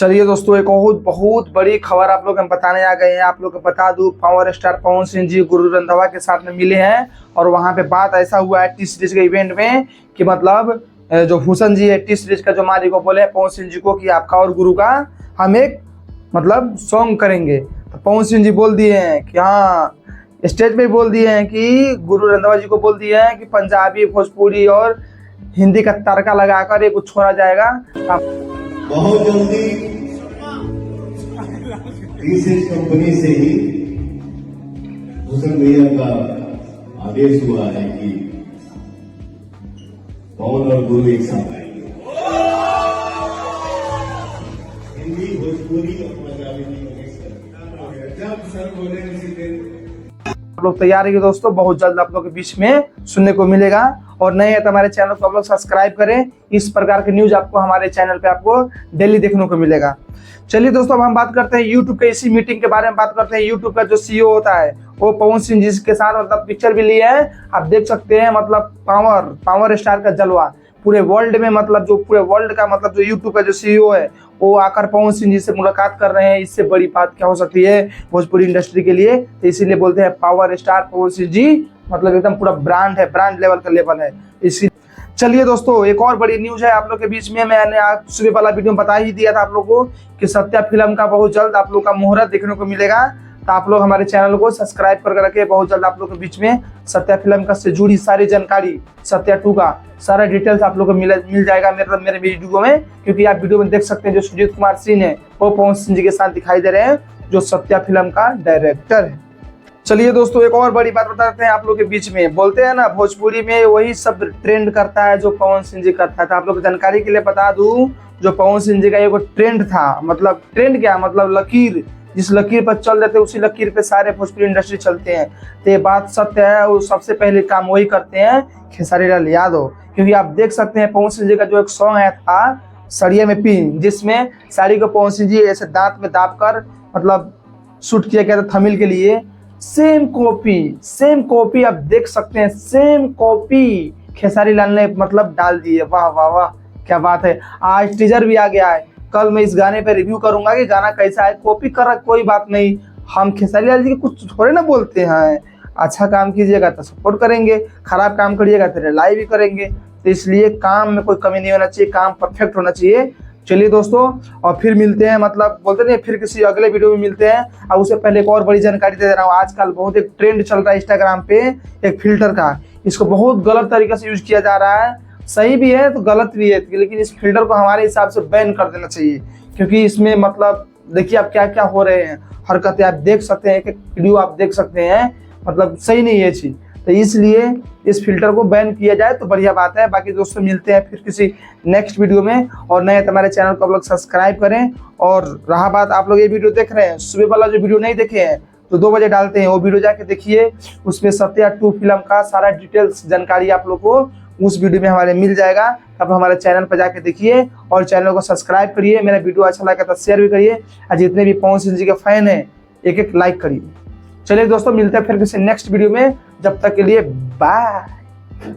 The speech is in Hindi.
चलिए दोस्तों, एक और बहुत बड़ी खबर आप लोग हम बताने आ गए हैं। आप लोग को बता दूं, पावर स्टार पवन सिंह जी गुरु रंधावा के साथ में मिले हैं और वहां पे बात ऐसा हुआ है टी सीरीज के इवेंट में कि मतलब जो भूषण जी है टी सीरीज का जो मालिक, को बोले हैं पवन सिंह जी को कि आपका और गुरु का हम एक मतलब सॉन्ग करेंगे। तो पवन सिंह जी बोल दिए हैं कि हाँ, स्टेज पे बोल दिए हैं कि गुरु रंधावा जी को बोल दिए हैं कि पंजाबी, भोजपुरी और हिंदी का तड़का लगाकर ये कुछ छोड़ा जाएगा। बहुत जल्दी टीसीएस कंपनी से ही भूषण भैया का आदेश हुआ है कि पवन और गुरु एक साथ आएंगे। हिंदी, भोजपुरी और पंजाबी जब सर बोले उसी दिन आप लोग तैयार रहिए दोस्तों, बहुत जल्द आप लोग के बीच में सुनने को मिलेगा। और नए है तो हमारे चैनल को आप लोग सब्सक्राइब करें। इस प्रकार के न्यूज आपको हमारे चैनल पे आपको डेली देखने को मिलेगा। चलिए दोस्तों, अब हम बात करते हैं यूट्यूब के इसी मीटिंग के बारे में बात करते हैं। यूट्यूब का जो सीईओ होता है वो पवन सिंह जी के साथ मतलब पिक्चर भी लिए है, आप देख सकते हैं। मतलब पावर स्टार का जलवा पूरे वर्ल्ड में, मतलब जो पूरे वर्ल्ड का मतलब जो यूट्यूब का जो सीईओ है वो आकर पवन सिंह जी से मुलाकात कर रहे हैं। इससे बड़ी बात क्या हो सकती है भोजपुरी इंडस्ट्री के लिए। तो इसीलिए बोलते हैं पावर स्टार पवन सिंह जी मतलब एकदम पूरा ब्रांड है, ब्रांड लेवल का लेवल है इसी। चलिए दोस्तों, एक और बड़ी न्यूज है आप लोग के बीच में। मैंने आज सुबह वाला वीडियो में बता ही दिया था आप लोग को कि सत्या फिल्म का बहुत जल्द आप लोग का मुहूर्त देखने को मिलेगा। तो आप लोग हमारे चैनल को सब्सक्राइब करके रखे। बहुत जल्द आप लोग के बीच में सत्या फिल्म का से जुड़ी सारी जानकारी, सत्या 2 का सारा डिटेल्स आप लोग को मिल जाएगा मेरे वीडियो में। क्योंकि आप वीडियो में देख सकते हैं जो सुजीत कुमार सिंह है वो पवन सिंह जी के साथ दिखाई दे रहे हैं, जो सत्या फिल्म का डायरेक्टर है। चलिए दोस्तों, एक और बड़ी बात बताते हैं आप लोग के बीच में। बोलते हैं ना भोजपुरी में वही सब ट्रेंड करता है जो पवन सिंह जी करता था। आप लोग को जानकारी के लिए बता दूं, जो पवन सिंह जी का एक ट्रेंड था, मतलब ट्रेंड क्या मतलब लकीर, जिस लकीर पर चल देते उसी लकीर पे सारे भोजपुरी इंडस्ट्री चलते हैं। तो ये बात सत्य है। वो सबसे पहले काम वही करते हैं खेसारी लाल यादव। क्योंकि आप देख सकते हैं पवन सिंह जी का जो एक सॉन्ग आया था सड़िया में पिन, जिसमें साड़ी को पवन सिंह जी ऐसे दांत में दाब कर मतलब शूट किया गया था थमिल के लिए। सेम कॉपी आप देख सकते हैं, सेम कॉपी खेसारी लाल ने मतलब डाल दी है। वाह वाह वाह, क्या बात है। आज टीजर भी आ गया है। कल मैं इस गाने पे रिव्यू करूंगा कि गाना कैसा है। कॉपी कर कोई बात नहीं, हम खेसारी लाल जी के कुछ थोड़े ना बोलते हैं। अच्छा काम कीजिएगा तो सपोर्ट करेंगे, खराब काम करिएगा तो रिलाई भी करेंगे। तो इसलिए काम में कोई कमी नहीं होना चाहिए, काम परफेक्ट होना चाहिए। चलिए दोस्तों, और फिर मिलते हैं, मतलब बोलते नहीं, फिर किसी अगले वीडियो में मिलते हैं। और उससे पहले एक और बड़ी जानकारी दे रहा हूँ। आजकल बहुत एक ट्रेंड चल रहा है इंस्टाग्राम पे एक फिल्टर का। इसको बहुत गलत तरीके से यूज किया जा रहा है। सही भी है तो गलत भी है, लेकिन इस फिल्टर को हमारे हिसाब से बैन कर देना चाहिए। क्योंकि इसमें मतलब देखिए आप क्या क्या हो रहे हैं, हरकतें आप देख सकते हैं, एक वीडियो आप देख सकते हैं, मतलब सही नहीं है ये चीज। तो इसलिए इस फिल्टर को बैन किया जाए तो बढ़िया बात है। बाकी दोस्तों मिलते हैं फिर किसी नेक्स्ट वीडियो में। और नए हमारे चैनल को आप लोग सब्सक्राइब करें। और रहा बात, आप लोग ये वीडियो देख रहे हैं, सुबह वाला जो वीडियो नहीं देखे हैं तो 2 बजे डालते हैं, वो वीडियो जाके देखिए। उसमें सत्या 2 फिल्म का सारा डिटेल्स जानकारी आप लोग को उस वीडियो में हमारे मिल जाएगा। आप हमारे चैनल पर जाके देखिए और चैनल को सब्सक्राइब करिए। मेरा वीडियो अच्छा लगा तो शेयर भी करिए, और जितने भी पवन सिंह जी के फैन हैं एक लाइक करिए। चलिए दोस्तों, मिलते हैं फिर किसी नेक्स्ट वीडियो में। जब तक के लिए बाय।